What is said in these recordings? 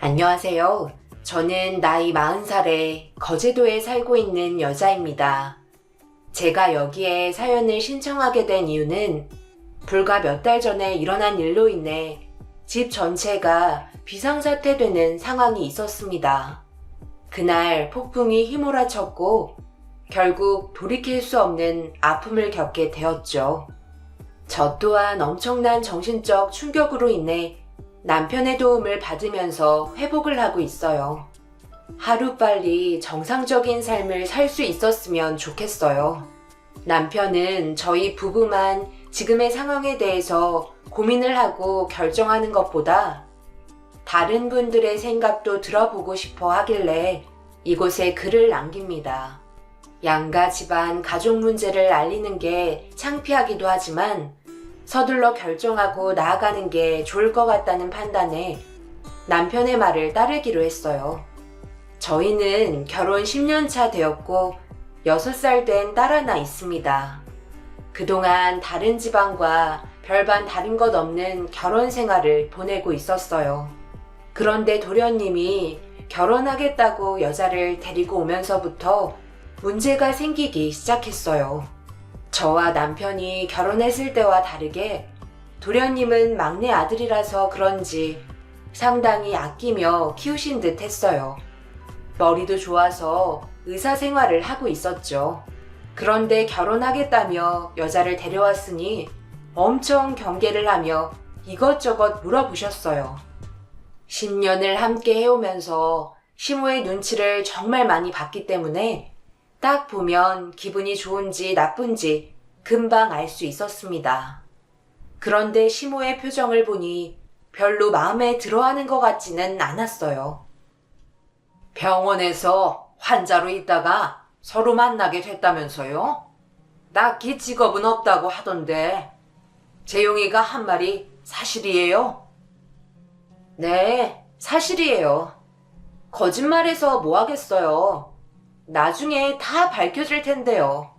안녕하세요. 저는 나이 40살에 거제도에 살고 있는 여자입니다. 제가 여기에 사연을 신청하게 된 이유는 불과 몇 달 전에 일어난 일로 인해 집 전체가 비상사태되는 상황이 있었습니다. 그날 폭풍이 휘몰아쳤고 결국 돌이킬 수 없는 아픔을 겪게 되었죠. 저 또한 엄청난 정신적 충격으로 인해 남편의 도움을 받으면서 회복을 하고 있어요. 하루빨리 정상적인 삶을 살 수 있었으면 좋겠어요. 남편은 저희 부부만 지금의 상황에 대해서 고민을 하고 결정하는 것보다 다른 분들의 생각도 들어보고 싶어 하길래 이곳에 글을 남깁니다. 양가 집안 가족 문제를 알리는 게 창피하기도 하지만 서둘러 결정하고 나아가는 게 좋을 것 같다는 판단에 남편의 말을 따르기로 했어요. 저희는 결혼 10년 차 되었고 6살 된 딸 하나 있습니다. 그동안 다른 지방과 별반 다른 것 없는 결혼 생활을 보내고 있었어요. 그런데 도련님이 결혼하겠다고 여자를 데리고 오면서부터 문제가 생기기 시작했어요. 저와 남편이 결혼했을 때와 다르게 도련님은 막내 아들이라서 그런지 상당히 아끼며 키우신 듯 했어요. 머리도 좋아서 의사 생활을 하고 있었죠. 그런데 결혼하겠다며 여자를 데려왔으니 엄청 경계를 하며 이것저것 물어보셨어요. 10년을 함께 해오면서 시모의 눈치를 정말 많이 봤기 때문에 딱 보면 기분이 좋은지 나쁜지 금방 알 수 있었습니다. 그런데 시모의 표정을 보니 별로 마음에 들어하는 것 같지는 않았어요. 병원에서 환자로 있다가 서로 만나게 됐다면서요? 딱히 직업은 없다고 하던데 재용이가 한 말이 사실이에요? 네, 사실이에요. 거짓말해서 뭐 하겠어요. 나중에 다 밝혀질 텐데요.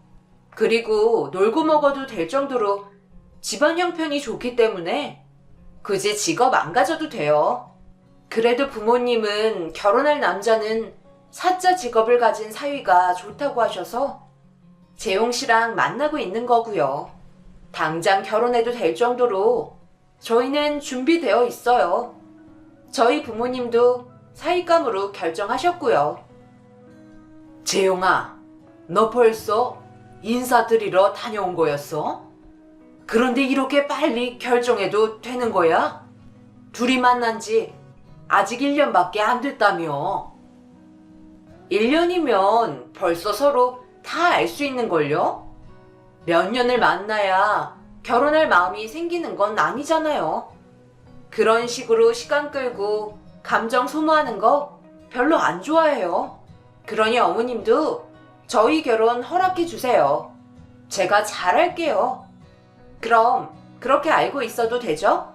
그리고 놀고 먹어도 될 정도로 집안 형편이 좋기 때문에 굳이 직업 안 가져도 돼요. 그래도 부모님은 결혼할 남자는 사자 직업을 가진 사위가 좋다고 하셔서 재용 씨랑 만나고 있는 거고요. 당장 결혼해도 될 정도로 저희는 준비되어 있어요. 저희 부모님도 사위감으로 결정하셨고요. 재용아, 너 벌써 인사드리러 다녀온 거였어? 그런데 이렇게 빨리 결정해도 되는 거야? 둘이 만난 지 아직 1년밖에 안 됐다며. 1년이면 벌써 서로 다 알 수 있는걸요? 몇 년을 만나야 결혼할 마음이 생기는 건 아니잖아요. 그런 식으로 시간 끌고 감정 소모하는 거 별로 안 좋아해요. 그러니 어머님도 저희 결혼 허락해 주세요. 제가 잘할게요. 그럼 그렇게 알고 있어도 되죠?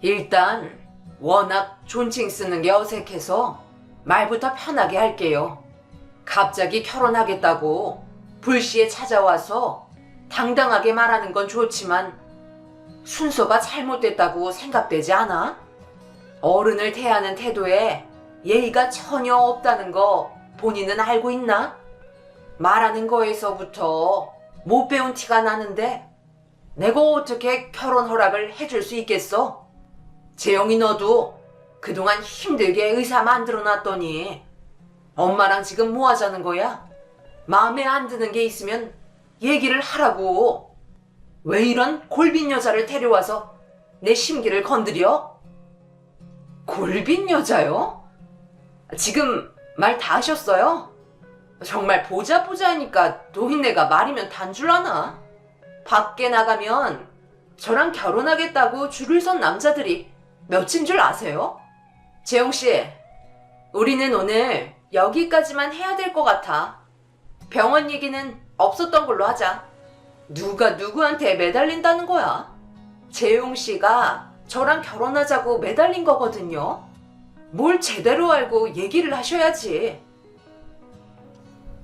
일단 워낙 존칭 쓰는 게 어색해서 말부터 편하게 할게요. 갑자기 결혼하겠다고 불시에 찾아와서 당당하게 말하는 건 좋지만 순서가 잘못됐다고 생각되지 않아? 어른을 대하는 태도에 예의가 전혀 없다는 거 본인은 알고 있나? 말하는 거에서부터 못 배운 티가 나는데 내가 어떻게 결혼 허락을 해줄 수 있겠어? 재영이 너도 그동안 힘들게 의사 만들어놨더니 엄마랑 지금 뭐 하자는 거야? 마음에 안 드는 게 있으면 얘기를 하라고. 왜 이런 골빈 여자를 데려와서 내 심기를 건드려? 골빈 여자요? 지금 말 다 하셨어요? 정말 보자 하니까 노인네가 말이면 단줄라나? 밖에 나가면 저랑 결혼하겠다고 줄을 선 남자들이 몇인 줄 아세요? 재용씨, 우리는 오늘 여기까지만 해야 될 것 같아. 병원 얘기는 없었던 걸로 하자. 누가 누구한테 매달린다는 거야? 재용씨가 저랑 결혼하자고 매달린 거거든요. 뭘 제대로 알고 얘기를 하셔야지.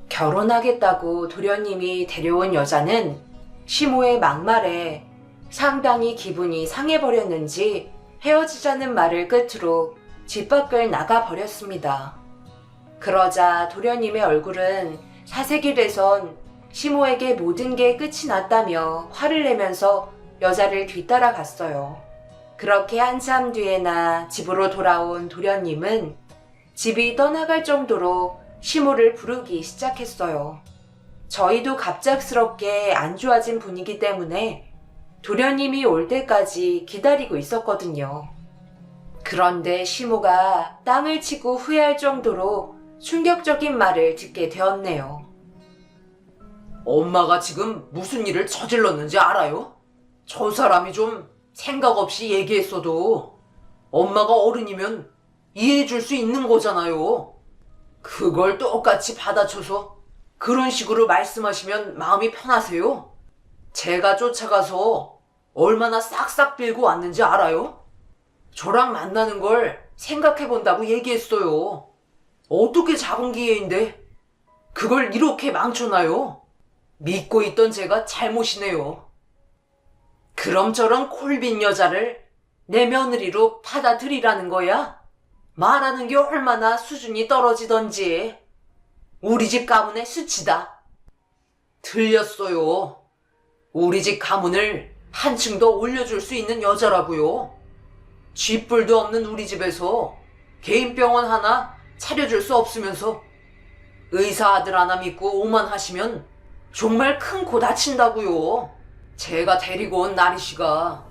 결혼하겠다고 도련님이 데려온 여자는 시모의 막말에 상당히 기분이 상해버렸는지 헤어지자는 말을 끝으로 집 밖을 나가버렸습니다. 그러자 도련님의 얼굴은 사색이 돼선 시모에게 모든 게 끝이 났다며 화를 내면서 여자를 뒤따라갔어요. 그렇게 한참 뒤에나 집으로 돌아온 도련님은 집이 떠나갈 정도로 시모를 부르기 시작했어요. 저희도 갑작스럽게 안 좋아진 분위기 때문에 도련님이 올 때까지 기다리고 있었거든요. 그런데 시모가 땅을 치고 후회할 정도로 충격적인 말을 듣게 되었네요. 엄마가 지금 무슨 일을 저질렀는지 알아요? 저 사람이 좀 생각 없이 얘기했어도 엄마가 어른이면 이해해줄 수 있는 거잖아요. 그걸 똑같이 받아쳐서 그런 식으로 말씀하시면 마음이 편하세요? 제가 쫓아가서 얼마나 싹싹 빌고 왔는지 알아요? 저랑 만나는 걸 생각해본다고 얘기했어요. 어떻게 작은 기회인데 그걸 이렇게 망쳐놔요? 믿고 있던 제가 잘못이네요. 그럼 저런 콜빈 여자를 내 며느리로 받아들이라는 거야? 말하는 게 얼마나 수준이 떨어지던지. 우리 집 가문의 수치다. 틀렸어요. 우리 집 가문을 한층 더 올려줄 수 있는 여자라고요. 쥐뿔도 없는 우리 집에서 개인 병원 하나 차려줄 수 없으면서 의사 아들 하나 믿고 오만하시면 정말 큰 코 다친다고요. 제가 데리고 온 나리 씨가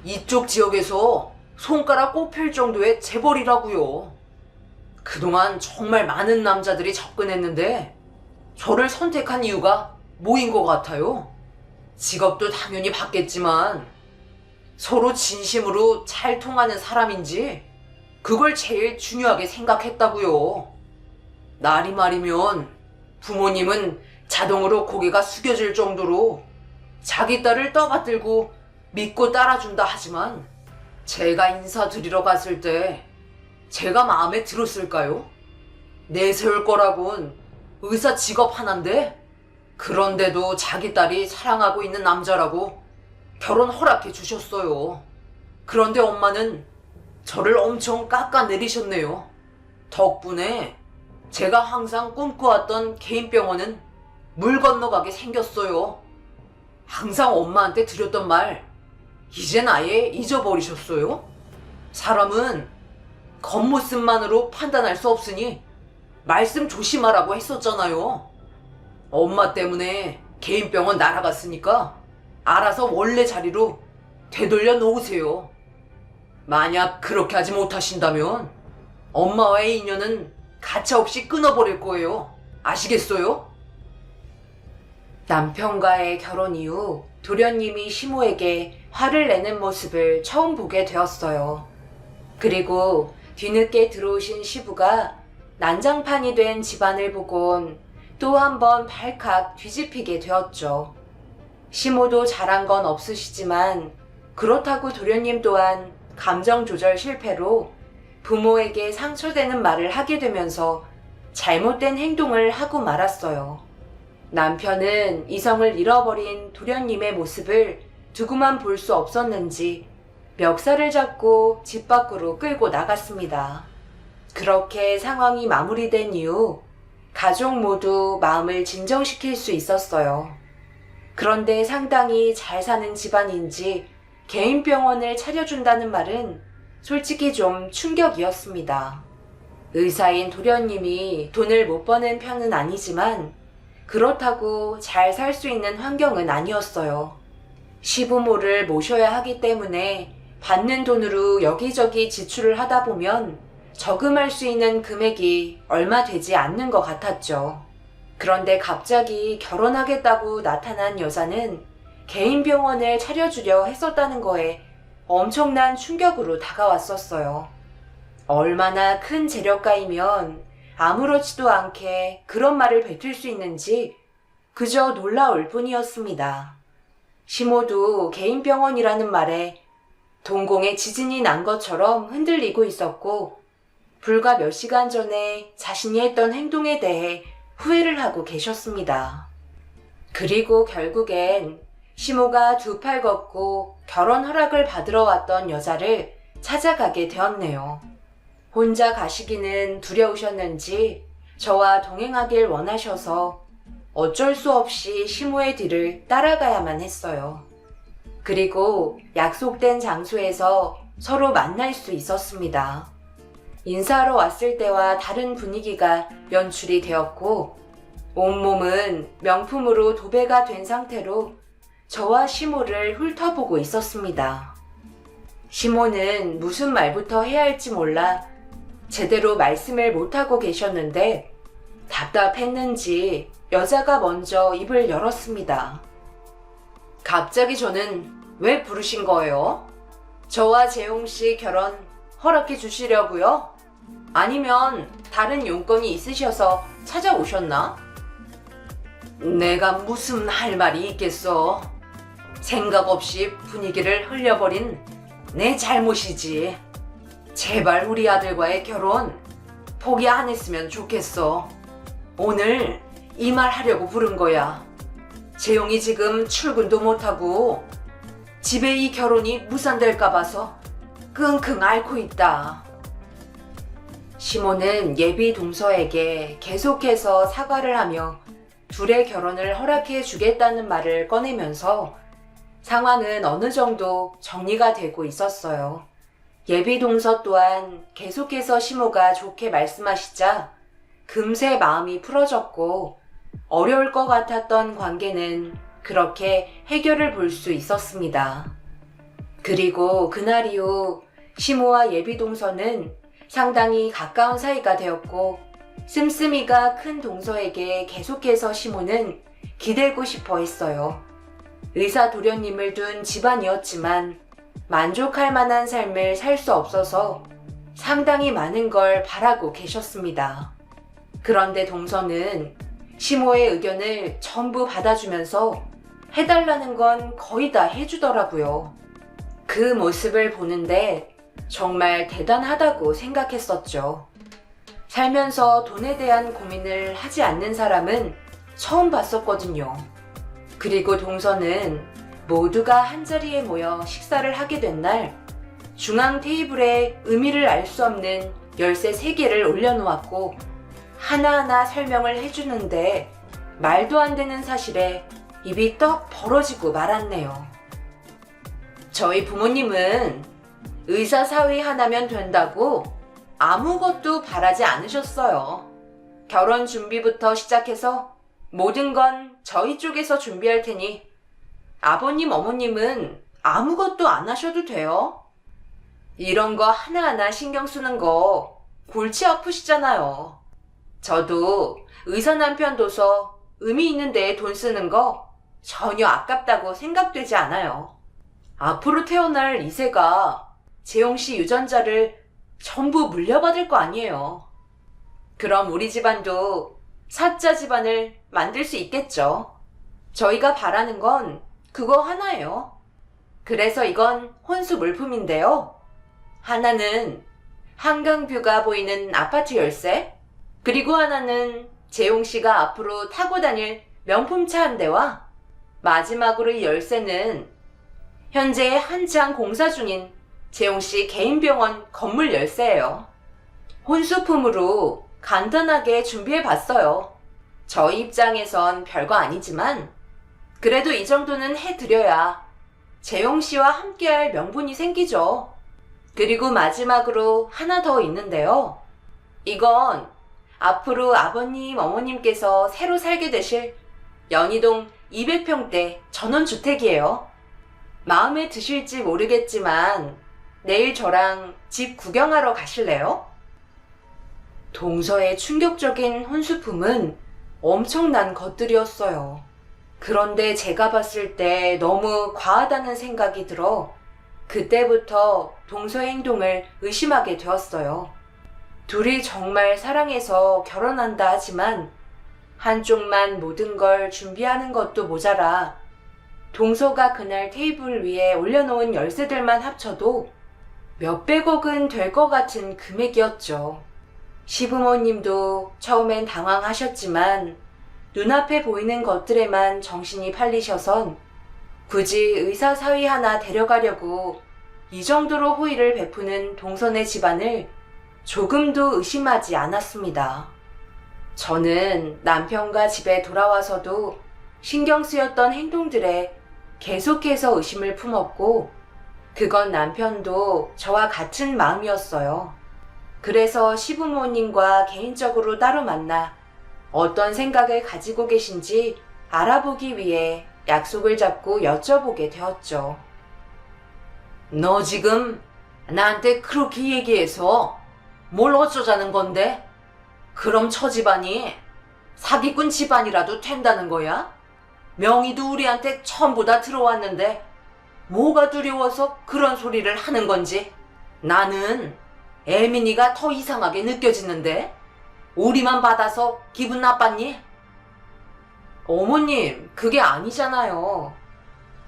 이쪽 지역에서 손가락 꼽힐 정도의 재벌이라고요. 그동안 정말 많은 남자들이 접근했는데 저를 선택한 이유가 뭐인 것 같아요? 직업도 당연히 받겠지만 서로 진심으로 잘 통하는 사람인지 그걸 제일 중요하게 생각했다고요. 나리 말이면 부모님은 자동으로 고개가 숙여질 정도로 자기 딸을 떠받들고 믿고 따라준다 하지만 제가 인사드리러 갔을 때 제가 마음에 들었을까요? 내세울 거라곤 의사 직업 하나인데 그런데도 자기 딸이 사랑하고 있는 남자라고 결혼 허락해 주셨어요. 그런데 엄마는 저를 엄청 깎아내리셨네요. 덕분에 제가 항상 꿈꿔왔던 개인 병원은 물 건너가게 생겼어요. 항상 엄마한테 드렸던 말 이젠 아예 잊어버리셨어요? 사람은 겉모습만으로 판단할 수 없으니 말씀 조심하라고 했었잖아요. 엄마 때문에 개인 병원 날아갔으니까 알아서 원래 자리로 되돌려 놓으세요. 만약 그렇게 하지 못하신다면 엄마와의 인연은 가차없이 끊어버릴 거예요. 아시겠어요? 남편과의 결혼 이후 도련님이 시모에게 화를 내는 모습을 처음 보게 되었어요. 그리고 뒤늦게 들어오신 시부가 난장판이 된 집안을 보곤 또 한 번 발칵 뒤집히게 되었죠. 시모도 잘한 건 없으시지만 그렇다고 도련님 또한 감정 조절 실패로 부모에게 상처되는 말을 하게 되면서 잘못된 행동을 하고 말았어요. 남편은 이성을 잃어버린 도련님의 모습을 두고만 볼 수 없었는지 멱살을 잡고 집 밖으로 끌고 나갔습니다. 그렇게 상황이 마무리된 이후 가족 모두 마음을 진정시킬 수 있었어요. 그런데 상당히 잘 사는 집안인지 개인 병원을 차려준다는 말은 솔직히 좀 충격이었습니다. 의사인 도련님이 돈을 못 버는 편은 아니지만 그렇다고 잘 살 수 있는 환경은 아니었어요. 시부모를 모셔야 하기 때문에 받는 돈으로 여기저기 지출을 하다 보면 저금할 수 있는 금액이 얼마 되지 않는 것 같았죠. 그런데 갑자기 결혼하겠다고 나타난 여자는 개인 병원을 차려주려 했었다는 거에 엄청난 충격으로 다가왔었어요. 얼마나 큰 재력가이면 아무렇지도 않게 그런 말을 뱉을 수 있는지 그저 놀라울 뿐이었습니다. 시모도 개인 병원이라는 말에 동공에 지진이 난 것처럼 흔들리고 있었고 불과 몇 시간 전에 자신이 했던 행동에 대해 후회를 하고 계셨습니다. 그리고 결국엔 시모가 두 팔 걷고 결혼 허락을 받으러 왔던 여자를 찾아가게 되었네요. 혼자 가시기는 두려우셨는지 저와 동행하길 원하셔서 어쩔 수 없이 시모의 뒤를 따라가야만 했어요. 그리고 약속된 장소에서 서로 만날 수 있었습니다. 인사하러 왔을 때와 다른 분위기가 연출이 되었고 온몸은 명품으로 도배가 된 상태로 저와 시모를 훑어보고 있었습니다. 시모는 무슨 말부터 해야 할지 몰라 제대로 말씀을 못하고 계셨는데 답답했는지 여자가 먼저 입을 열었습니다. 갑자기 저는 왜 부르신 거예요? 저와 재홍씨 결혼 허락해 주시려고요? 아니면 다른 용건이 있으셔서 찾아오셨나? 내가 무슨 할 말이 있겠어. 생각 없이 분위기를 흘려버린 내 잘못이지. 제발 우리 아들과의 결혼 포기 안 했으면 좋겠어. 오늘 이 말 하려고 부른 거야. 재용이 지금 출근도 못하고 집에 이 결혼이 무산될까 봐서 끙끙 앓고 있다. 시모는 예비 동서에게 계속해서 사과를 하며 둘의 결혼을 허락해 주겠다는 말을 꺼내면서 상황은 어느 정도 정리가 되고 있었어요. 예비 동서 또한 계속해서 시모가 좋게 말씀하시자 금세 마음이 풀어졌고 어려울 것 같았던 관계는 그렇게 해결을 볼 수 있었습니다. 그리고 그날 이후 시모와 예비 동서는 상당히 가까운 사이가 되었고 씀씀이가 큰 동서에게 계속해서 시모는 기대고 싶어 했어요. 의사 도련님을 둔 집안이었지만 만족할 만한 삶을 살 수 없어서 상당히 많은 걸 바라고 계셨습니다. 그런데 동서는 시모의 의견을 전부 받아주면서 해달라는 건 거의 다 해주더라고요. 그 모습을 보는데 정말 대단하다고 생각했었죠. 살면서 돈에 대한 고민을 하지 않는 사람은 처음 봤었거든요. 그리고 동서는 모두가 한자리에 모여 식사를 하게 된 날 중앙 테이블에 의미를 알 수 없는 열쇠 3개를 올려놓았고 하나하나 설명을 해주는데 말도 안 되는 사실에 입이 떡 벌어지고 말았네요. 저희 부모님은 의사 사위 하나면 된다고 아무것도 바라지 않으셨어요. 결혼 준비부터 시작해서 모든 건 저희 쪽에서 준비할 테니 아버님, 어머님은 아무것도 안 하셔도 돼요. 이런 거 하나하나 신경 쓰는 거 골치 아프시잖아요. 저도 의사 남편 둬서 의미 있는 데에 돈 쓰는 거 전혀 아깝다고 생각되지 않아요. 앞으로 태어날 2세가 재용씨 유전자를 전부 물려받을 거 아니에요. 그럼 우리 집안도 사자 집안을 만들 수 있겠죠. 저희가 바라는 건 그거 하나예요. 그래서 이건 혼수 물품인데요. 하나는 한강뷰가 보이는 아파트 열쇠, 그리고 하나는 재용씨가 앞으로 타고 다닐 명품차 한 대와 마지막으로 이 열쇠는 현재 한창 공사 중인 재용씨 개인 병원 건물 열쇠예요. 혼수품으로 간단하게 준비해봤어요. 저희 입장에선 별거 아니지만 그래도 이 정도는 해드려야 재용씨와 함께할 명분이 생기죠. 그리고 마지막으로 하나 더 있는데요. 이건 앞으로 아버님, 어머님께서 새로 살게 되실 연희동 200평대 전원주택이에요. 마음에 드실지 모르겠지만 내일 저랑 집 구경하러 가실래요? 동서의 충격적인 혼수품은 엄청난 것들이었어요. 그런데 제가 봤을 때 너무 과하다는 생각이 들어 그때부터 동서의 행동을 의심하게 되었어요. 둘이 정말 사랑해서 결혼한다 하지만 한쪽만 모든 걸 준비하는 것도 모자라 동서가 그날 테이블 위에 올려놓은 열쇠들만 합쳐도 몇백억은 될 것 같은 금액이었죠. 시부모님도 처음엔 당황하셨지만 눈앞에 보이는 것들에만 정신이 팔리셔선 굳이 의사 사위 하나 데려가려고 이 정도로 호의를 베푸는 동선의 집안을 조금도 의심하지 않았습니다. 저는 남편과 집에 돌아와서도 신경 쓰였던 행동들에 계속해서 의심을 품었고, 그건 남편도 저와 같은 마음이었어요. 그래서 시부모님과 개인적으로 따로 만나 어떤 생각을 가지고 계신지 알아보기 위해 약속을 잡고 여쭤보게 되었죠. 너 지금 나한테 그렇게 얘기해서 뭘 어쩌자는 건데? 그럼 저 집안이 사기꾼 집안이라도 된다는 거야? 명의도 우리한테 전부 다 들어왔는데 뭐가 두려워서 그런 소리를 하는 건지 나는 애민이가 더 이상하게 느껴지는데 우리만 받아서 기분 나빴니? 어머님, 그게 아니잖아요.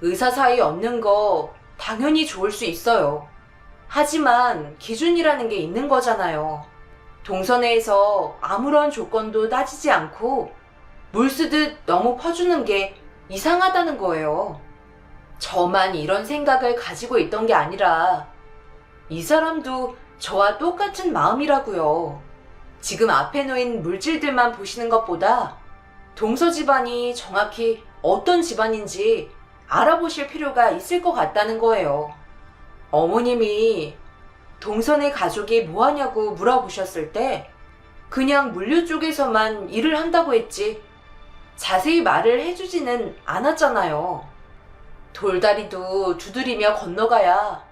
의사 사이 얻는 거 당연히 좋을 수 있어요. 하지만 기준이라는 게 있는 거잖아요. 동선회에서 아무런 조건도 따지지 않고 물 쓰듯 너무 퍼주는 게 이상하다는 거예요. 저만 이런 생각을 가지고 있던 게 아니라 이 사람도 저와 똑같은 마음이라고요. 지금 앞에 놓인 물질들만 보시는 것보다 동서 집안이 정확히 어떤 집안인지 알아보실 필요가 있을 것 같다는 거예요. 어머님이 동선의 가족이 뭐 하냐고 물어보셨을 때 그냥 물류 쪽에서만 일을 한다고 했지 자세히 말을 해주지는 않았잖아요. 돌다리도 두드리며 건너가야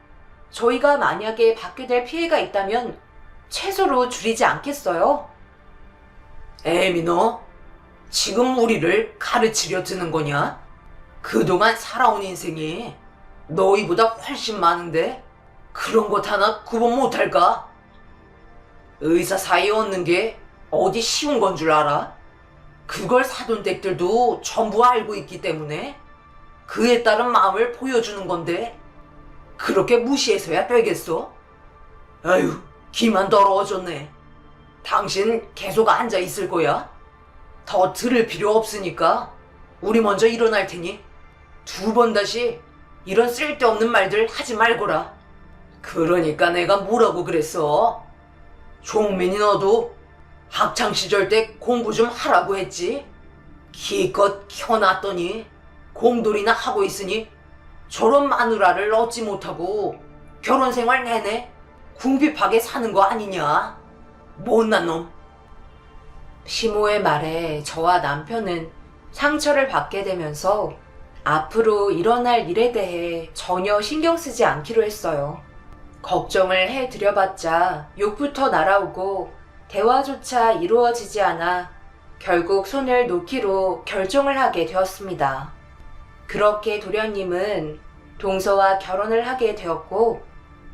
저희가 만약에 받게 될 피해가 있다면 최소로 줄이지 않겠어요? 애미 너 지금 우리를 가르치려 드는 거냐? 그동안 살아온 인생이 너희보다 훨씬 많은데 그런 것 하나 구분 못할까? 의사 사이 얻는 게 어디 쉬운 건 줄 알아? 그걸 사돈댁들도 전부 알고 있기 때문에 그에 따른 마음을 보여주는 건데 그렇게 무시해서야 되겠어? 아유, 기만 더러워졌네. 당신 계속 앉아 있을 거야? 더 들을 필요 없으니까 우리 먼저 일어날 테니 2번 다시 이런 쓸데없는 말들 하지 말거라. 그러니까 내가 뭐라고 그랬어? 종민이 너도 학창시절 때 공부 좀 하라고 했지? 기껏 켜놨더니 공돌이나 하고 있으니 저런 마누라를 얻지 못하고 결혼생활 내내 궁핍하게 사는 거 아니냐? 못난 놈. 시모의 말에 저와 남편은 상처를 받게 되면서 앞으로 일어날 일에 대해 전혀 신경 쓰지 않기로 했어요. 걱정을 해드려봤자 욕부터 날아오고 대화조차 이루어지지 않아 결국 손을 놓기로 결정을 하게 되었습니다. 그렇게 도련님은 동서와 결혼을 하게 되었고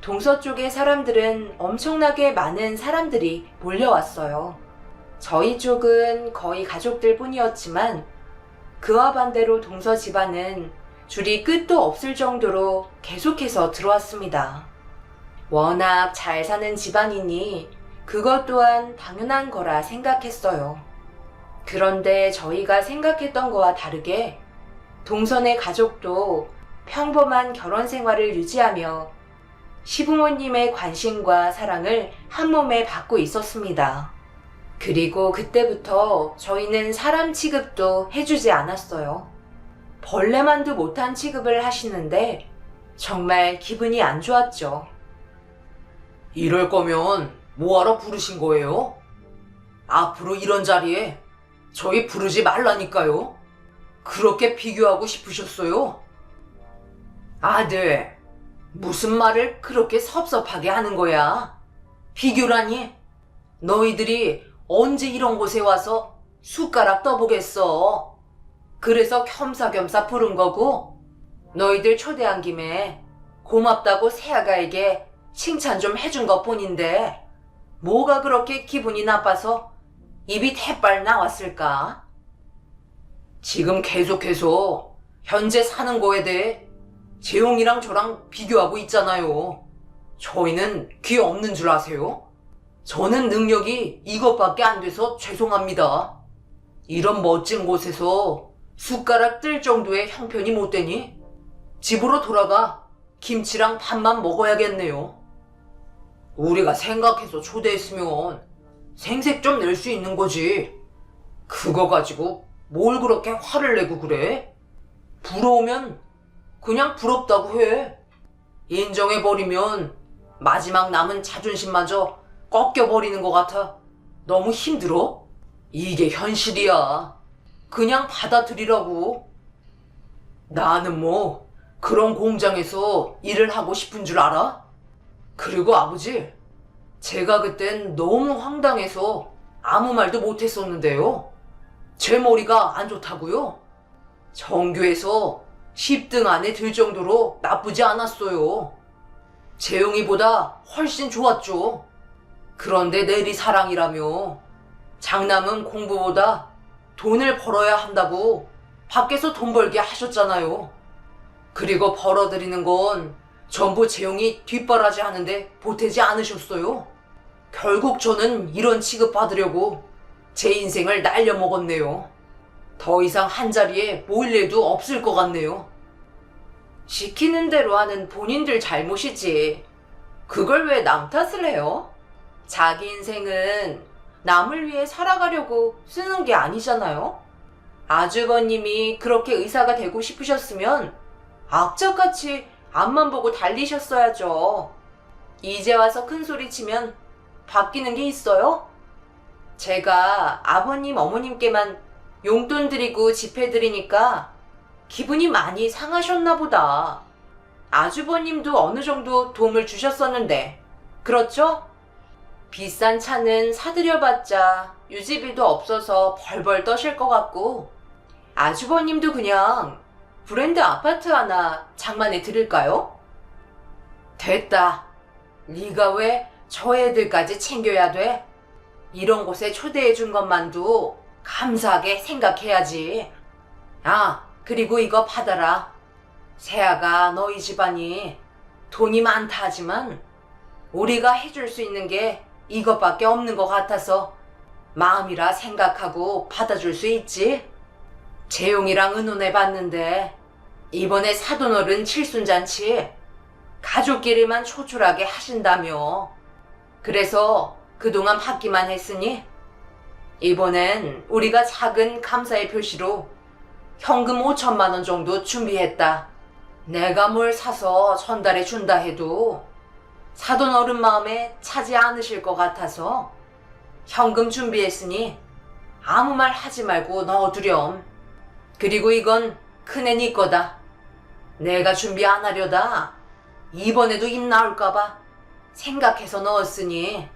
동서 쪽의 사람들은 엄청나게 많은 사람들이 몰려왔어요. 저희 쪽은 거의 가족들 뿐이었지만 그와 반대로 동서 집안은 줄이 끝도 없을 정도로 계속해서 들어왔습니다. 워낙 잘 사는 집안이니 그것 또한 당연한 거라 생각했어요. 그런데 저희가 생각했던 거와 다르게 동선의 가족도 평범한 결혼 생활을 유지하며 시부모님의 관심과 사랑을 한 몸에 받고 있었습니다. 그리고 그때부터 저희는 사람 취급도 해주지 않았어요. 벌레만도 못한 취급을 하시는데 정말 기분이 안 좋았죠. 이럴 거면 뭐하러 부르신 거예요? 앞으로 이런 자리에 저희 부르지 말라니까요. 그렇게 비교하고 싶으셨어요? 아들, 무슨 말을 그렇게 섭섭하게 하는 거야? 비교라니? 너희들이 언제 이런 곳에 와서 숟가락 떠보겠어? 그래서 겸사겸사 부른 거고 너희들 초대한 김에 고맙다고 새아가에게 칭찬 좀 해준 것뿐인데 뭐가 그렇게 기분이 나빠서 입이 대빨 나왔을까? 지금 계속해서 현재 사는 거에 대해 재용이랑 저랑 비교하고 있잖아요. 저희는 귀 없는 줄 아세요? 저는 능력이 이것밖에 안 돼서 죄송합니다. 이런 멋진 곳에서 숟가락 뜰 정도의 형편이 못 되니 집으로 돌아가 김치랑 밥만 먹어야겠네요. 우리가 생각해서 초대했으면 생색 좀 낼 수 있는 거지. 그거 가지고 뭘 그렇게 화를 내고 그래? 부러우면 그냥 부럽다고 해. 인정해버리면 마지막 남은 자존심마저 꺾여버리는 것 같아. 너무 힘들어? 이게 현실이야. 그냥 받아들이라고. 나는 뭐 그런 공장에서 일을 하고 싶은 줄 알아? 그리고 아버지, 제가 그땐 너무 황당해서 아무 말도 못했었는데요. 제 머리가 안 좋다고요? 정규에서 10등 안에 들 정도로 나쁘지 않았어요. 재용이보다 훨씬 좋았죠. 그런데 내리 사랑이라며 장남은 공부보다 돈을 벌어야 한다고 밖에서 돈 벌게 하셨잖아요. 그리고 벌어들이는 건 전부 재용이 뒷바라지 하는데 보태지 않으셨어요. 결국 저는 이런 취급받으려고 제 인생을 날려먹었네요. 더 이상 한 자리에 모일 일도 없을 것 같네요. 시키는 대로 하는 본인들 잘못이지. 그걸 왜 남 탓을 해요? 자기 인생은 남을 위해 살아가려고 쓰는 게 아니잖아요? 아주버님이 그렇게 의사가 되고 싶으셨으면 악착같이 앞만 보고 달리셨어야죠. 이제 와서 큰 소리 치면 바뀌는 게 있어요? 제가 아버님, 어머님께만 용돈 드리고 집회 드리니까 기분이 많이 상하셨나 보다. 아주버님도 어느 정도 도움을 주셨었는데, 그렇죠? 비싼 차는 사들여봤자 유지비도 없어서 벌벌 떠실 것 같고, 아주버님도 그냥 브랜드 아파트 하나 장만해 드릴까요? 됐다. 네가 왜 저 애들까지 챙겨야 돼? 이런 곳에 초대해 준 것만도 감사하게 생각해야지. 아, 그리고 이거 받아라. 세아가 너희 집안이 돈이 많다 하지만 우리가 해줄 수 있는 게 이것밖에 없는 것 같아서 마음이라 생각하고 받아줄 수 있지. 재용이랑 의논해봤는데 이번에 사돈어른 칠순잔치 가족끼리만 초출하게 하신다며. 그래서 그동안 받기만 했으니 이번엔 우리가 작은 감사의 표시로 현금 5천만 원 정도 준비했다. 내가 뭘 사서 전달해 준다 해도 사돈어른 마음에 차지 않으실 것 같아서 현금 준비했으니 아무 말 하지 말고 넣어두렴. 그리고 이건 큰애 네 거다. 내가 준비 안 하려다 이번에도 입 나올까봐 생각해서 넣었으니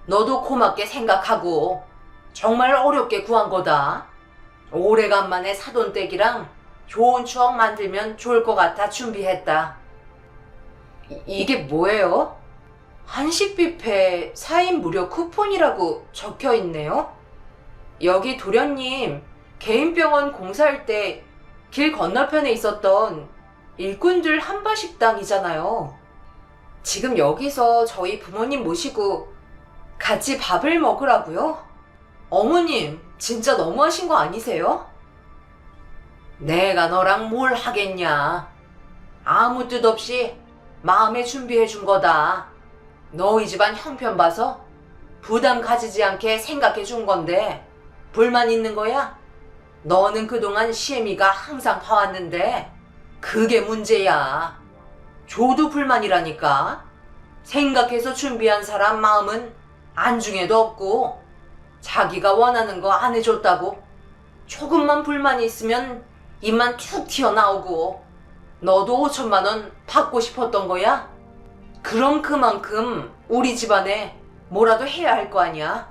너도 고맙게 생각하고 정말 어렵게 구한 거다. 오래간만에 사돈댁이랑 좋은 추억 만들면 좋을 것 같아 준비했다. 이게 뭐예요? 한식 뷔페 4인 무료 쿠폰이라고 적혀 있네요. 여기 도련님 개인병원 공사할 때 길 건너편에 있었던 일꾼들 한바식당이잖아요. 지금 여기서 저희 부모님 모시고 같이 밥을 먹으라고요? 어머님, 진짜 너무하신 거 아니세요? 내가 너랑 뭘 하겠냐. 아무 뜻 없이 마음에 준비해 준 거다. 너희 집안 형편 봐서 부담 가지지 않게 생각해 준 건데 불만 있는 거야? 너는 그동안 시애미가 항상 봐왔는데 그게 문제야. 줘도 불만이라니까. 생각해서 준비한 사람 마음은 안중에도 없고 자기가 원하는 거 안 해줬다고 조금만 불만이 있으면 입만 툭 튀어나오고 너도 5천만 원 받고 싶었던 거야? 그럼 그만큼 우리 집안에 뭐라도 해야 할 거 아니야?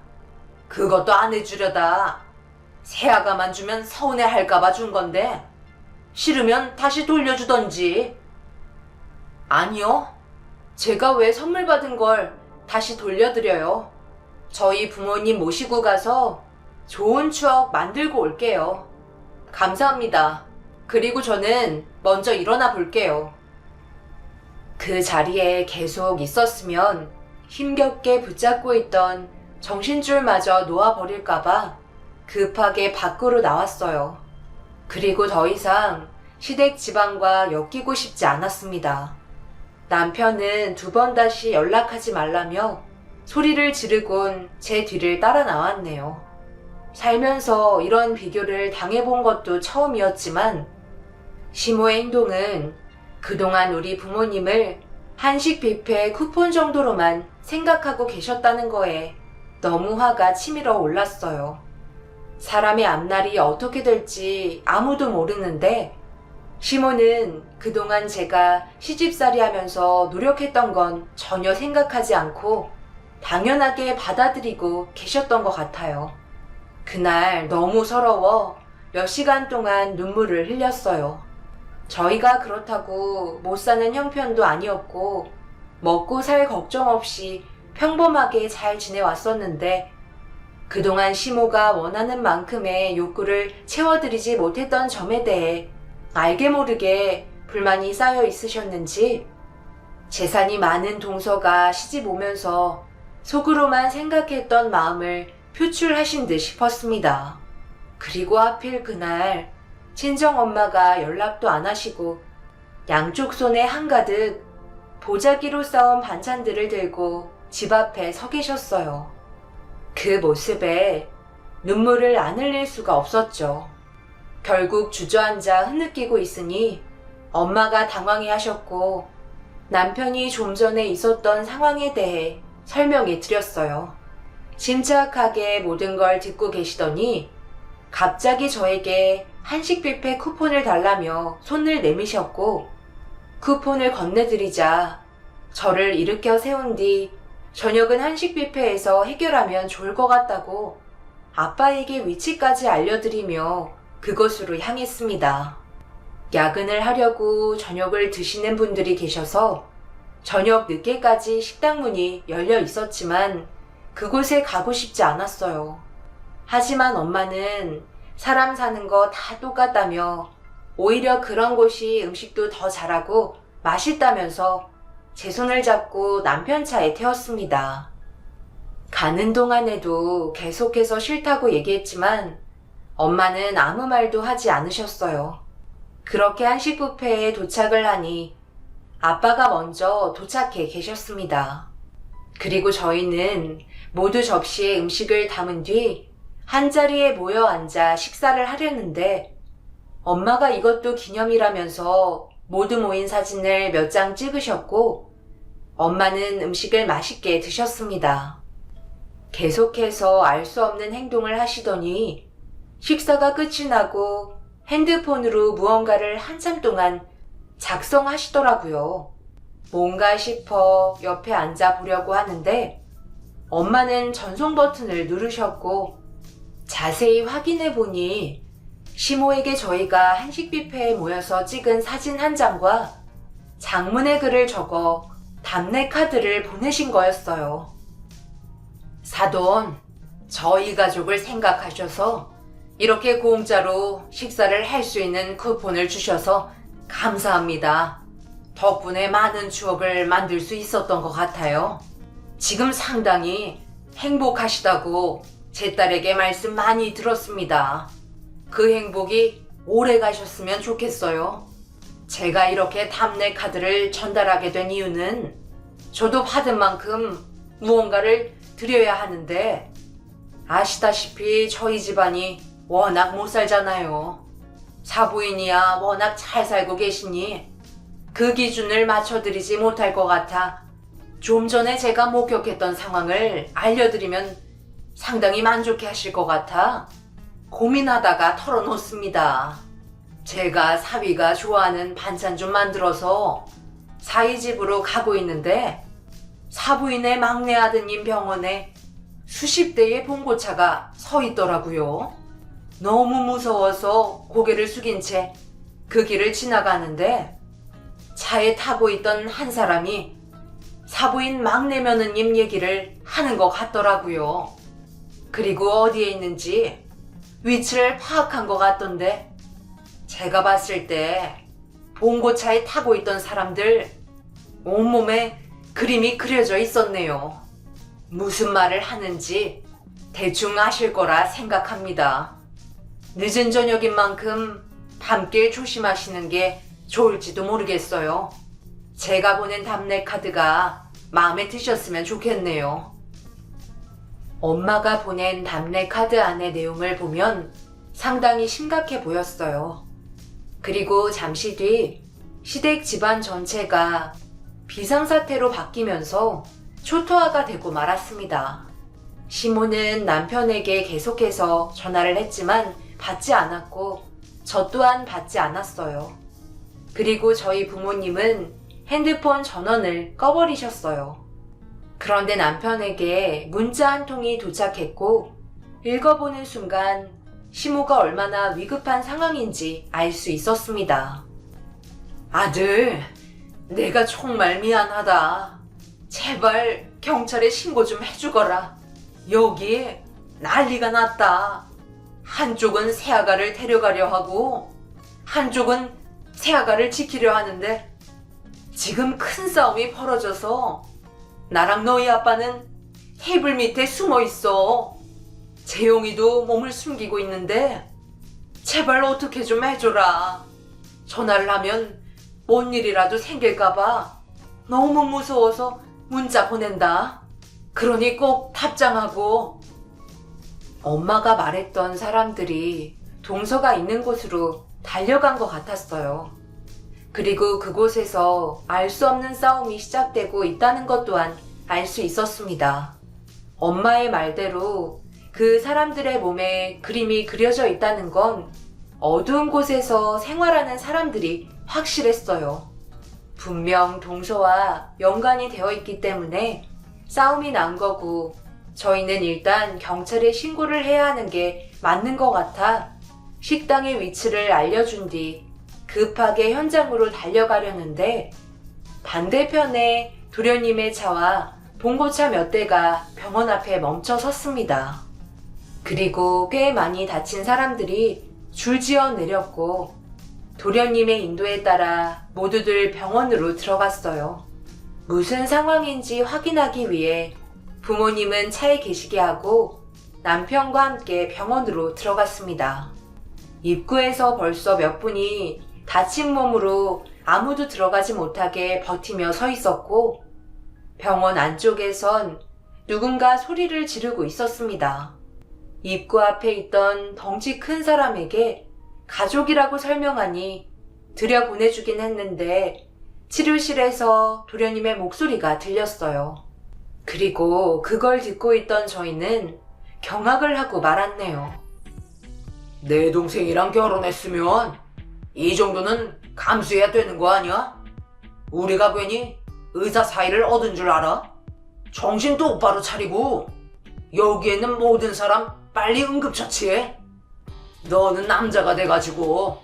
그것도 안 해주려다 세아가만 주면 서운해 할까봐 준 건데 싫으면 다시 돌려주던지. 아니요. 제가 왜 선물 받은 걸 다시 돌려드려요. 저희 부모님 모시고 가서 좋은 추억 만들고 올게요. 감사합니다. 그리고 저는 먼저 일어나 볼게요. 그 자리에 계속 있었으면 힘겹게 붙잡고 있던 정신줄마저 놓아버릴까봐 급하게 밖으로 나왔어요. 그리고 더 이상 시댁 집안과 엮이고 싶지 않았습니다. 남편은 2번 다시 연락하지 말라며 소리를 지르곤 제 뒤를 따라 나왔네요. 살면서 이런 비교를 당해본 것도 처음이었지만 시모의 행동은 그동안 우리 부모님을 한식 뷔페 쿠폰 정도로만 생각하고 계셨다는 거에 너무 화가 치밀어 올랐어요. 사람의 앞날이 어떻게 될지 아무도 모르는데 시모는 그동안 제가 시집살이 하면서 노력했던 건 전혀 생각하지 않고 당연하게 받아들이고 계셨던 것 같아요. 그날 너무 서러워 몇 시간 동안 눈물을 흘렸어요. 저희가 그렇다고 못 사는 형편도 아니었고 먹고 살 걱정 없이 평범하게 잘 지내왔었는데 그동안 시모가 원하는 만큼의 욕구를 채워드리지 못했던 점에 대해 알게 모르게 불만이 쌓여 있으셨는지 재산이 많은 동서가 시집 오면서 속으로만 생각했던 마음을 표출하신 듯 싶었습니다. 그리고 하필 그날 친정엄마가 연락도 안 하시고 양쪽 손에 한가득 보자기로 싸온 반찬들을 들고 집 앞에 서 계셨어요. 그 모습에 눈물을 안 흘릴 수가 없었죠. 결국 주저앉아 흐느끼고 있으니 엄마가 당황해 하셨고 남편이 좀 전에 있었던 상황에 대해 설명해 드렸어요. 침착하게 모든 걸 듣고 계시더니 갑자기 저에게 한식 뷔페 쿠폰을 달라며 손을 내미셨고 쿠폰을 건네드리자 저를 일으켜 세운 뒤 저녁은 한식 뷔페에서 해결하면 좋을 것 같다고 아빠에게 위치까지 알려드리며 그곳으로 향했습니다. 야근을 하려고 저녁을 드시는 분들이 계셔서 저녁 늦게까지 식당 문이 열려 있었지만 그곳에 가고 싶지 않았어요. 하지만 엄마는 사람 사는 거 다 똑같다며 오히려 그런 곳이 음식도 더 잘하고 맛있다면서 제 손을 잡고 남편 차에 태웠습니다. 가는 동안에도 계속해서 싫다고 얘기했지만 엄마는 아무 말도 하지 않으셨어요. 그렇게 한식 뷔페에 도착을 하니 아빠가 먼저 도착해 계셨습니다. 그리고 저희는 모두 접시에 음식을 담은 뒤 한자리에 모여 앉아 식사를 하려는데 엄마가 이것도 기념이라면서 모두 모인 사진을 몇 장 찍으셨고 엄마는 음식을 맛있게 드셨습니다. 계속해서 알 수 없는 행동을 하시더니 식사가 끝이 나고 핸드폰으로 무언가를 한참 동안 작성하시더라고요. 뭔가 싶어 옆에 앉아 보려고 하는데 엄마는 전송 버튼을 누르셨고 자세히 확인해 보니 시모에게 저희가 한식 뷔페에 모여서 찍은 사진 한 장과 장문의 글을 적어 답례 카드를 보내신 거였어요. 사돈, 저희 가족을 생각하셔서 이렇게 공짜로 식사를 할 수 있는 쿠폰을 주셔서 감사합니다. 덕분에 많은 추억을 만들 수 있었던 것 같아요. 지금 상당히 행복하시다고 제 딸에게 말씀 많이 들었습니다. 그 행복이 오래 가셨으면 좋겠어요. 제가 이렇게 답례 카드를 전달하게 된 이유는 저도 받은 만큼 무언가를 드려야 하는데 아시다시피 저희 집안이 워낙 못 살잖아요. 사부인이야 워낙 잘 살고 계시니 그 기준을 맞춰드리지 못할 것 같아 좀 전에 제가 목격했던 상황을 알려드리면 상당히 만족해 하실 것 같아 고민하다가 털어놓습니다. 제가 사위가 좋아하는 반찬 좀 만들어서 사위 집으로 가고 있는데 사부인의 막내 아드님 병원에 수십 대의 봉고차가 서 있더라고요. 너무 무서워서 고개를 숙인 채 그 길을 지나가는데 차에 타고 있던 한 사람이 사부인 막내 며느님 얘기를 하는 것 같더라고요. 그리고 어디에 있는지 위치를 파악한 것 같던데 제가 봤을 때 봉고차에 타고 있던 사람들 온몸에 그림이 그려져 있었네요. 무슨 말을 하는지 대충 아실 거라 생각합니다. 늦은 저녁인 만큼 밤길 조심하시는 게 좋을지도 모르겠어요. 제가 보낸 답례 카드가 마음에 드셨으면 좋겠네요. 엄마가 보낸 답례 카드 안의 내용을 보면 상당히 심각해 보였어요. 그리고 잠시 뒤 시댁 집안 전체가 비상사태로 바뀌면서 초토화가 되고 말았습니다. 시모는 남편에게 계속해서 전화를 했지만 받지 않았고 저 또한 받지 않았어요. 그리고 저희 부모님은 핸드폰 전원을 꺼버리셨어요. 그런데 남편에게 문자 한 통이 도착했고 읽어보는 순간 시모가 얼마나 위급한 상황인지 알 수 있었습니다. 아들, 내가 정말 미안하다. 제발 경찰에 신고 좀 해주거라. 여기 난리가 났다. 한쪽은 새아가를 데려가려 하고 한쪽은 새아가를 지키려 하는데 지금 큰 싸움이 벌어져서 나랑 너희 아빠는 테이블 밑에 숨어 있어. 재용이도 몸을 숨기고 있는데 제발 어떻게 좀 해줘라. 전화를 하면 뭔 일이라도 생길까봐 너무 무서워서 문자 보낸다. 그러니 꼭 답장하고. 엄마가 말했던 사람들이 동서가 있는 곳으로 달려간 것 같았어요. 그리고 그곳에서 알 수 없는 싸움이 시작되고 있다는 것 또한 알 수 있었습니다. 엄마의 말대로 그 사람들의 몸에 그림이 그려져 있다는 건 어두운 곳에서 생활하는 사람들이 확실했어요. 분명 동서와 연관이 되어 있기 때문에 싸움이 난 거고 저희는 일단 경찰에 신고를 해야 하는 게 맞는 것 같아 식당의 위치를 알려준 뒤 급하게 현장으로 달려가려는데 반대편에 도련님의 차와 봉고차 몇 대가 병원 앞에 멈춰 섰습니다. 그리고 꽤 많이 다친 사람들이 줄지어 내렸고 도련님의 인도에 따라 모두들 병원으로 들어갔어요. 무슨 상황인지 확인하기 위해 부모님은 차에 계시게 하고 남편과 함께 병원으로 들어갔습니다. 입구에서 벌써 몇 분이 다친 몸으로 아무도 들어가지 못하게 버티며 서 있었고 병원 안쪽에선 누군가 소리를 지르고 있었습니다. 입구 앞에 있던 덩치 큰 사람에게 가족이라고 설명하니 들여보내주긴 했는데 치료실에서 도련님의 목소리가 들렸어요. 그리고 그걸 듣고 있던 저희는 경악을 하고 말았네요. 내 동생이랑 결혼했으면 이 정도는 감수해야 되는 거 아니야? 우리가 괜히 의사 사이를 얻은 줄 알아? 정신 똑바로 차리고 여기에 있는 모든 사람 빨리 응급처치해. 너는 남자가 돼가지고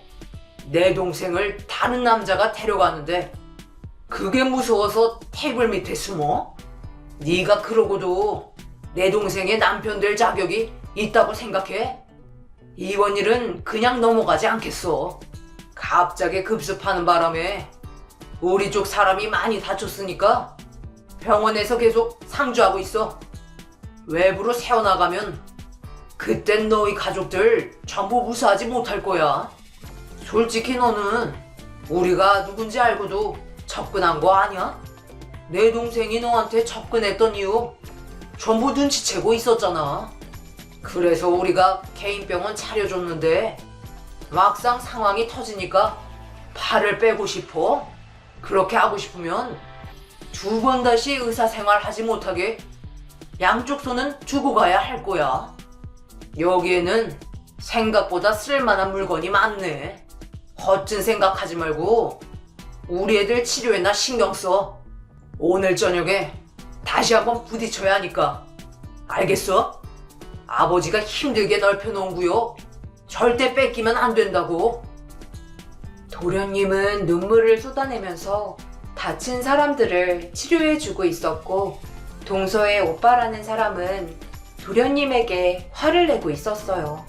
내 동생을 다른 남자가 데려가는데 그게 무서워서 테이블 밑에 숨어? 네가 그러고도 내 동생의 남편 될 자격이 있다고 생각해? 이번 일은 그냥 넘어가지 않겠어. 갑자기 급습하는 바람에 우리 쪽 사람이 많이 다쳤으니까 병원에서 계속 상주하고 있어. 외부로 새어나가면 그땐 너희 가족들 전부 무사하지 못할 거야. 솔직히 너는 우리가 누군지 알고도 접근한 거 아니야? 내 동생이 너한테 접근했던 이유 전부 눈치채고 있었잖아. 그래서 우리가 개인 병원 차려줬는데 막상 상황이 터지니까 팔을 빼고 싶어? 그렇게 하고 싶으면 두 번 다시 의사생활 하지 못하게 양쪽 손은 두고 가야 할 거야. 여기에는 생각보다 쓸만한 물건이 많네. 허튼 생각하지 말고 우리 애들 치료에나 신경 써. 오늘 저녁에 다시 한번 부딪혀야 하니까. 알겠어? 아버지가 힘들게 넓혀놓은 구역 절대 뺏기면 안 된다고. 도련님은 눈물을 쏟아내면서 다친 사람들을 치료해주고 있었고 동서의 오빠라는 사람은 도련님에게 화를 내고 있었어요.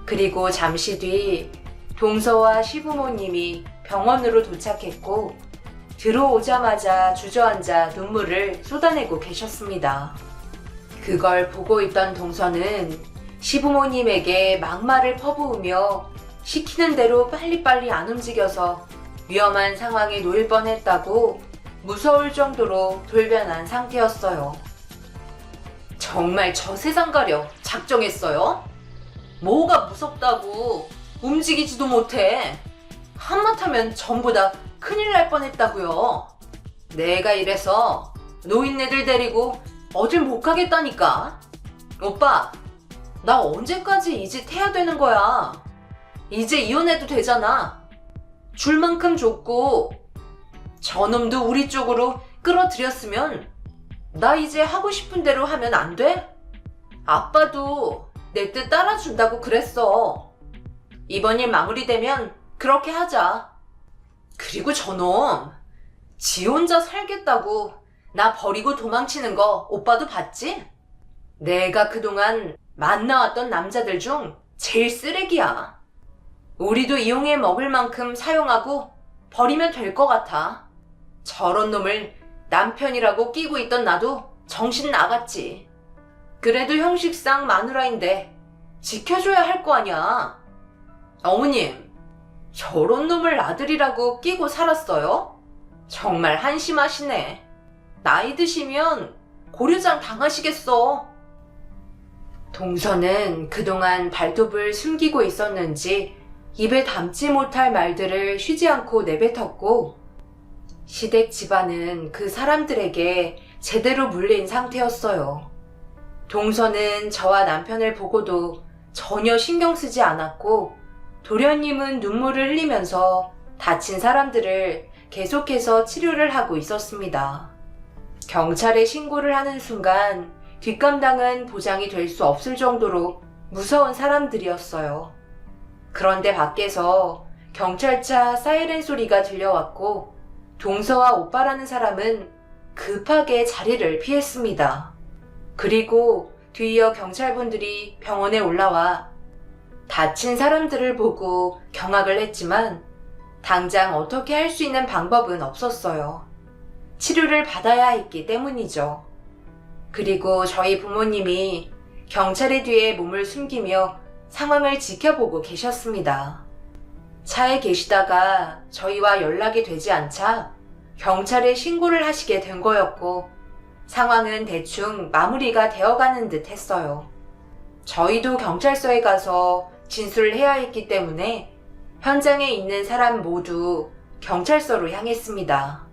그리고 잠시 뒤 동서와 시부모님이 병원으로 도착했고 들어오자마자 주저앉아 눈물을 쏟아내고 계셨습니다. 그걸 보고 있던 동서는 시부모님에게 막말을 퍼부으며 시키는 대로 빨리빨리 안 움직여서 위험한 상황에 놓일 뻔했다고 무서울 정도로 돌변한 상태였어요. 정말 저 세상 가려 작정했어요? 뭐가 무섭다고 움직이지도 못해. 한마타면 전부 다 큰일 날 뻔했다고요. 내가 이래서 노인네들 데리고 어딜 못 가겠다니까. 오빠, 나 언제까지 이 짓 해야 되는 거야? 이제 이혼해도 되잖아. 줄 만큼 줬고 저놈도 우리 쪽으로 끌어들였으면 나 이제 하고 싶은 대로 하면 안 돼? 아빠도 내 뜻 따라준다고 그랬어. 이번 일 마무리되면 그렇게 하자. 그리고 저놈 지 혼자 살겠다고 나 버리고 도망치는 거 오빠도 봤지? 내가 그동안 만나왔던 남자들 중 제일 쓰레기야. 우리도 이용해 먹을 만큼 사용하고 버리면 될 것 같아. 저런 놈을 남편이라고 끼고 있던 나도 정신 나갔지. 그래도 형식상 마누라인데 지켜줘야 할 거 아냐. 어머님, 저런 놈을 아들이라고 끼고 살았어요? 정말 한심하시네. 나이 드시면 고려장 당하시겠어. 동서는 그동안 발톱을 숨기고 있었는지 입에 담지 못할 말들을 쉬지 않고 내뱉었고, 시댁 집안은 그 사람들에게 제대로 물린 상태였어요. 동서는 저와 남편을 보고도 전혀 신경 쓰지 않았고, 도련님은 눈물을 흘리면서 다친 사람들을 계속해서 치료를 하고 있었습니다. 경찰에 신고를 하는 순간 뒷감당은 보장이 될 수 없을 정도로 무서운 사람들이었어요. 그런데 밖에서 경찰차 사이렌 소리가 들려왔고, 동서와 오빠라는 사람은 급하게 자리를 피했습니다. 그리고 뒤이어 경찰분들이 병원에 올라와 다친 사람들을 보고 경악을 했지만 당장 어떻게 할 수 있는 방법은 없었어요. 치료를 받아야 했기 때문이죠. 그리고 저희 부모님이 경찰의 뒤에 몸을 숨기며 상황을 지켜보고 계셨습니다. 차에 계시다가 저희와 연락이 되지 않자 경찰에 신고를 하시게 된 거였고, 상황은 대충 마무리가 되어가는 듯 했어요. 저희도 경찰서에 가서 진술을 해야 했기 때문에 현장에 있는 사람 모두 경찰서로 향했습니다.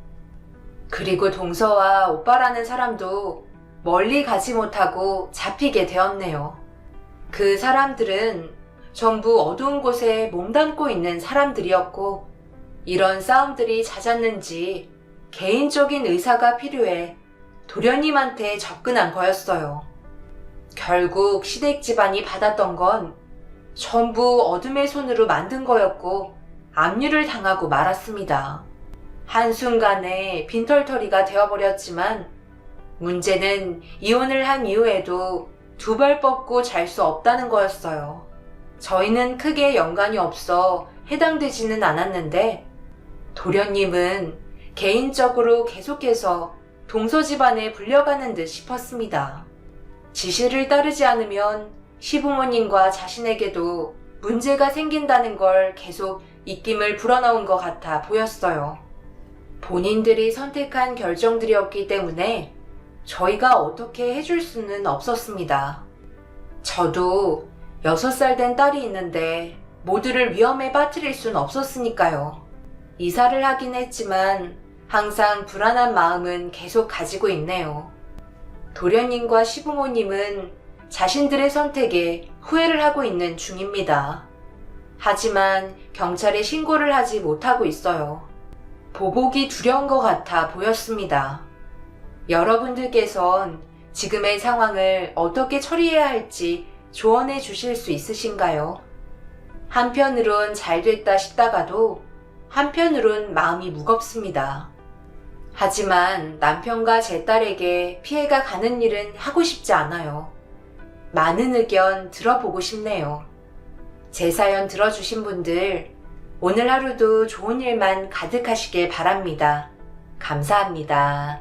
그리고 동서와 오빠라는 사람도 멀리 가지 못하고 잡히게 되었네요. 그 사람들은 전부 어두운 곳에 몸담고 있는 사람들이었고, 이런 싸움들이 잦았는지 개인적인 의사가 필요해 도련님한테 접근한 거였어요. 결국 시댁 집안이 받았던 건 전부 어둠의 손으로 만든 거였고 압류를 당하고 말았습니다. 한순간에 빈털터리가 되어버렸지만 문제는 이혼을 한 이후에도 두 발 뻗고 잘 수 없다는 거였어요. 저희는 크게 연관이 없어 해당되지는 않았는데 도련님은 개인적으로 계속해서 동서 집안에 불려가는 듯 싶었습니다. 지시를 따르지 않으면 시부모님과 자신에게도 문제가 생긴다는 걸 계속 입김을 불어넣은 것 같아 보였어요. 본인들이 선택한 결정들이었기 때문에 저희가 어떻게 해줄 수는 없었습니다. 저도 6살 된 딸이 있는데 모두를 위험에 빠뜨릴 순 없었으니까요. 이사를 하긴 했지만 항상 불안한 마음은 계속 가지고 있네요. 도련님과 시부모님은 자신들의 선택에 후회를 하고 있는 중입니다. 하지만 경찰에 신고를 하지 못하고 있어요. 보복이 두려운 것 같아 보였습니다. 여러분들께선 지금의 상황을 어떻게 처리해야 할지 조언해 주실 수 있으신가요? 한편으론 잘 됐다 싶다가도 한편으론 마음이 무겁습니다. 하지만 남편과 제 딸에게 피해가 가는 일은 하고 싶지 않아요. 많은 의견 들어보고 싶네요. 제 사연 들어주신 분들, 오늘 하루도 좋은 일만 가득하시길 바랍니다. 감사합니다.